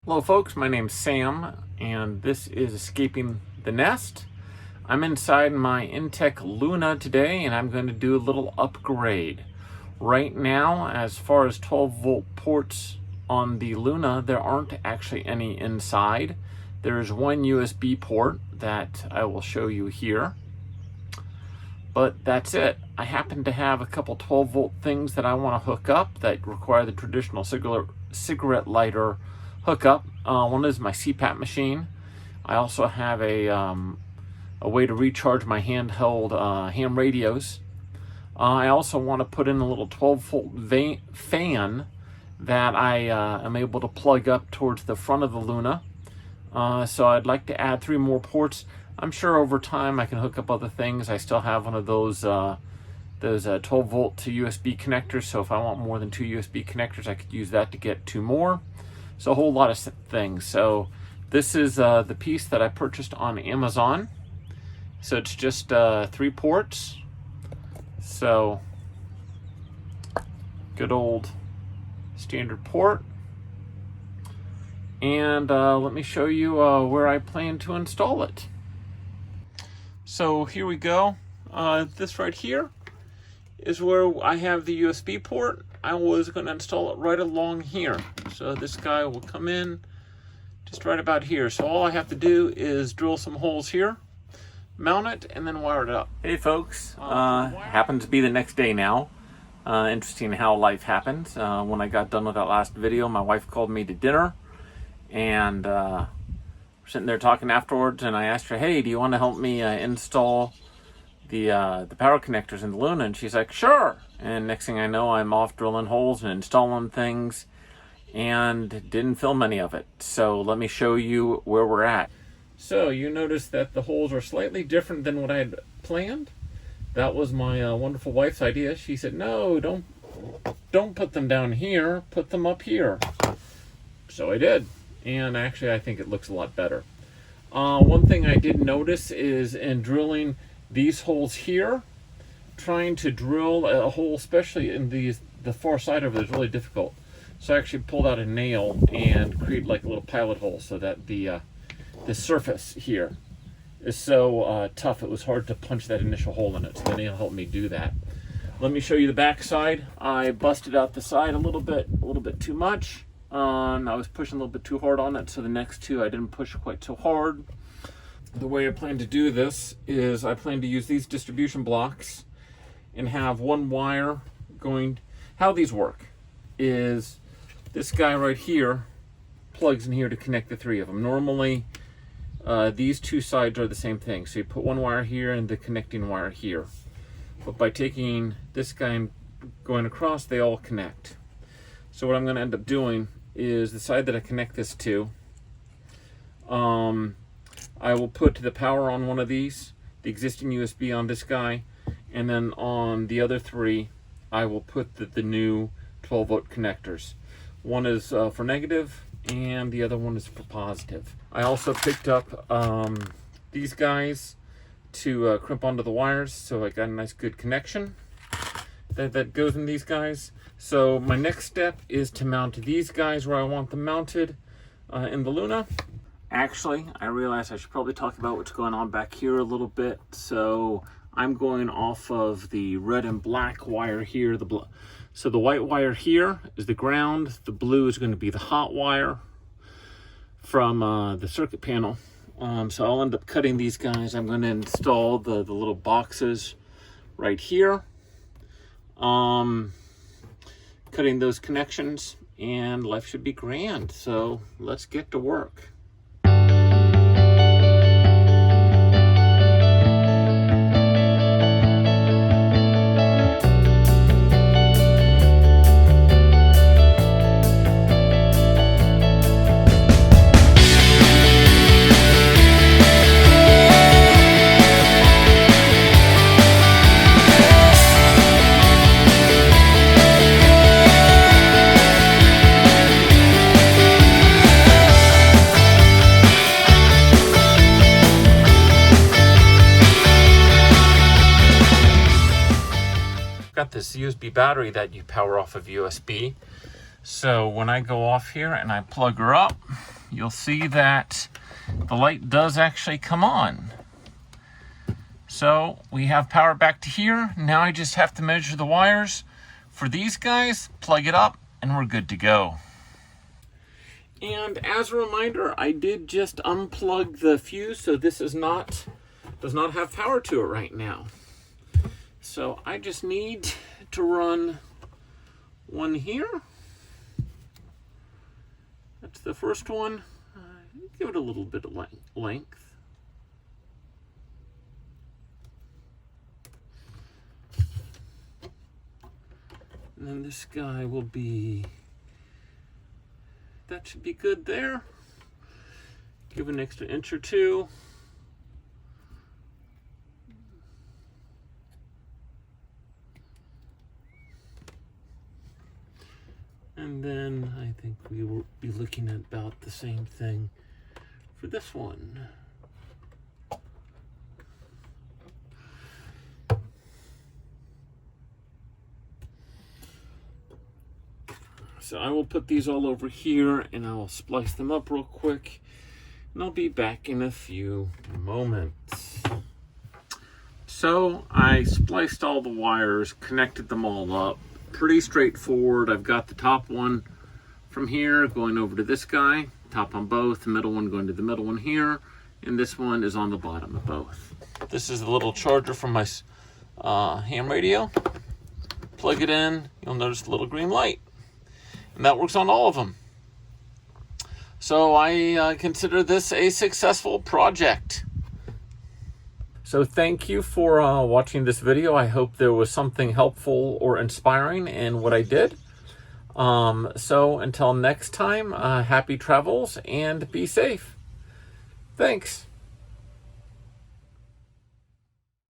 Hello folks, my name's Sam and this is Escaping the Nest. I'm inside my InTech Luna today and I'm going to do a little upgrade. Right now, as far as 12 volt ports on the Luna, there aren't actually any inside. There is one USB port that I will show you here, but that's it. I happen to have a couple 12 volt things that I want to hook up that require the traditional cigarette lighter hookup. One is my CPAP machine. I also have a way to recharge my handheld ham radios. I also want to put in a little 12 volt fan that I am able to plug up towards the front of the Luna. So I'd like to add 3 more ports. I'm sure over time I can hook up other things. I still have one of those 12 volt to USB connectors, so if I want more than 2 USB connectors, I could use that to get 2 more. So a whole lot of things. So this is the piece that I purchased on Amazon. So it's just 3 ports. So good old standard port. And let me show you where I plan to install it. So here we go. This right here is where I have the USB port. I was going to install it right along here. So this guy will come in just right about here. So all I have to do is drill some holes here, mount it, and then wire it up. Hey folks, happens to be the next day now. Interesting how life happens. When I got done with that last video, my wife called me to dinner, and we're sitting there talking afterwards, and I asked her, hey, do you want to help me install the power connectors in the Luna? And she's like, sure. And next thing I know, I'm off drilling holes and installing things and didn't film any of it. So let me show you where we're at. So you notice that the holes are slightly different than what I had planned. That was my wonderful wife's idea. She said, no, don't put them down here, put them up here. So I did. And actually, I think it looks a lot better. One thing I did notice is in drilling these holes here, trying to drill a hole, especially in the far side of it, is really difficult. So I actually pulled out a nail and created like a little pilot hole so that the surface here is so tough it was hard to punch that initial hole in it. So the nail helped me do that. Let me show you the back side. I busted out the side a little bit too much. I was pushing a little bit too hard on it, so the next 2 I didn't push quite so hard. The way I plan to do this is I plan to use these distribution blocks and have one wire going. How these work is this guy right here plugs in here to connect the 3 of them. Normally these 2 sides are the same thing, so you put one wire here and the connecting wire here, but by taking this guy and going across, they all connect. So what I'm going to end up doing is the side that I connect this to, I will put the power on one of these, the existing USB on this guy, and then on the other 3 I will put the new 12 volt connectors. One is for negative and the other one is for positive. I also picked up these guys to crimp onto the wires, so I got a nice good connection that goes in these guys. So my next step is to mount these guys where I want them mounted in the Luna. Actually, I realized I should probably talk about what's going on back here a little bit. So I'm going off of the red and black wire here. So the white wire here is the ground. The blue is going to be the hot wire from the circuit panel. So I'll end up cutting these guys. I'm going to install the little boxes right here. Cutting those connections, and life should be grand. So let's get to work. Got this USB battery that you power off of USB. So when I go off here and I plug her up, you'll see that the light does actually come on. So we have power back to here. Now I just have to measure the wires for these guys, plug it up, and we're good to go. And as a reminder, I did just unplug the fuse, so this does not have power to it right now. So I just need to run one here. That's the first one. Give it a little bit of length. And then this guy will be, that should be good there. Give an extra inch or two. And then I think we will be looking at about the same thing for this one. So I will put these all over here and I'll splice them up real quick. And I'll be back in a few moments. So I spliced all the wires, connected them all up. Pretty straightforward. I've got the top one from here going over to this guy, top on both, the middle one going to the middle one here, and this one is on the bottom of both. This is the little charger from my ham radio. Plug it in, you'll notice the little green light. And that works on all of them. So I consider this a successful project. So thank you for watching this video. I hope there was something helpful or inspiring in what I did. So until next time, happy travels and be safe. Thanks.